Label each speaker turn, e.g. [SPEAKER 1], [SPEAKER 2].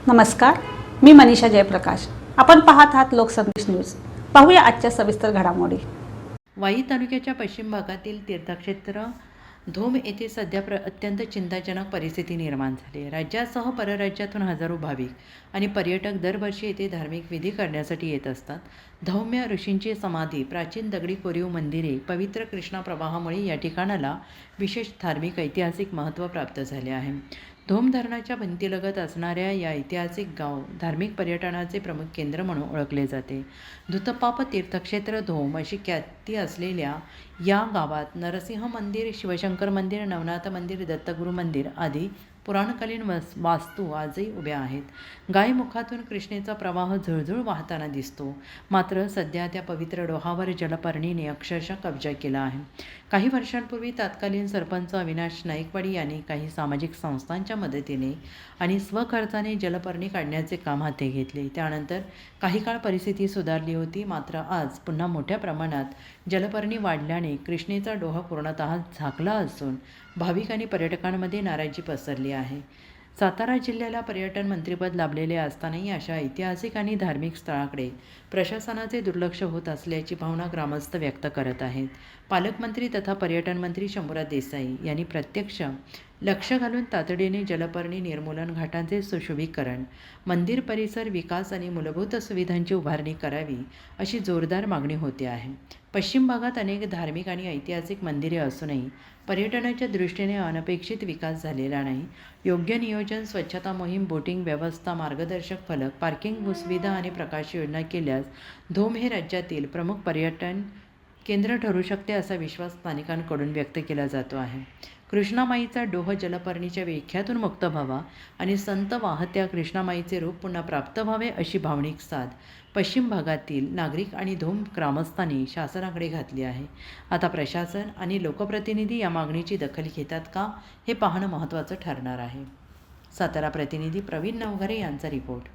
[SPEAKER 1] नमस्कार, मी मनीषा जयप्रकाश. आपण पाहत आहात लोकसंदेश न्यूज. पाहूया आजच्या सविस्तर घडामोडी.
[SPEAKER 2] वाई तालुक्याच्या पश्चिम भागातील तीर्थक्षेत्र धोम येथे सध्या अत्यंत चिंताजनक परिस्थिती निर्माण झाली आहे. राज्यासह परराज्यातून हजारो भाविक आणि पर्यटक दरवर्षी येथे धार्मिक विधी करण्यासाठी येत असतात. धौम्य ऋषींची समाधी, प्राचीन दगडी कोरीव मंदिरे, पवित्र कृष्णा प्रवाहामुळे या ठिकाणाला विशेष धार्मिक ऐतिहासिक महत्त्व प्राप्त झाले आहे. धोम धरणाच्या भिंतीलगत असणाऱ्या या ऐतिहासिक गाव धार्मिक पर्यटनाचे प्रमुख केंद्र म्हणून ओळखले जाते. धुतपाप तीर्थक्षेत्र धोम अशी ख्याती असलेल्या या गावात नरसिंह मंदिर, शिवशंकर मंदिर, नवनाथ मंदिर, दत्तगुरू मंदिर आदी पुराणकालीन वास्तू आजही उभ्या आहेत. गायमुखातून कृष्णेचा प्रवाह झुळझुळ वाहताना दिसतो. मात्र सध्या त्या पवित्र डोहावर जलपर्णीने अक्षरशः कब्जा केला आहे. काही वर्षांपूर्वी तत्कालीन सरपंच अविनाश नाईकवाडी यांनी काही सामाजिक संस्थांच्या मदतीने आणि स्वखर्चाने जलपर्णी काढण्याचे काम हाती घेतले. त्यानंतर काही काळ परिस्थिती सुधारली होती. मात्र आज पुन्हा मोठ्या प्रमाणात जलपर्णी वाढल्याने कृष्णेचा डोहा पूर्णतः झाकला असून भाविक आणि पर्यटकांमध्ये नाराजी पसरली आहे. सातारा जिल्ह्याला पर्यटन मंत्रिपद लाभलेले असतानाही अशा ऐतिहासिक आणि धार्मिक स्थळाकडे प्रशासनाचे दुर्लक्ष होत असल्याची भावना ग्रामस्थ व्यक्त करत आहेत. पालकमंत्री तथा पर्यटन मंत्री शंभूराज देसाई यांनी प्रत्यक्ष लक्ष घालून तातडीने जलपर्णी निर्मूलन, घाटांचे सुशोभीकरण, मंदिर परिसर विकास आणि मूलभूत सुविधांची उभारणी करावी अशी जोरदार मागणी होते आहे. पश्चिम भागात अनेक धार्मिक आणि ऐतिहासिक मंदिरे असूनही पर्यटनाच्या दृष्टीने अनपेक्षित विकास झालेला नाही. योग्य नियोजन, स्वच्छता मोहीम, बोटिंग व्यवस्था, मार्गदर्शक फलक, पार्किंग सुविधा आणि प्रकाश योजना केल्यास धोम हे राज्यातील प्रमुख पर्यटन केंद्र ठरू शकते असा विश्वास स्थानिकांकडून व्यक्त केला जातो आहे. कृष्णामाईचा डोह जलपर्णीच्या विख्यातून मुक्त व्हावा आणि संत वाहत्या कृष्णामाईचे रूप पुन्हा प्राप्त व्हावे अशी भावनिक साध पश्चिम भागातील नागरिक आणि धोम ग्रामस्थांनी शासनाकडे घातली आहे. आता प्रशासन आणि लोकप्रतिनिधी या मागणीची दखल घेतात का हे पाहणं महत्त्वाचं ठरणार आहे. सातारा प्रतिनिधी प्रवीण नवघरे यांचा रिपोर्ट.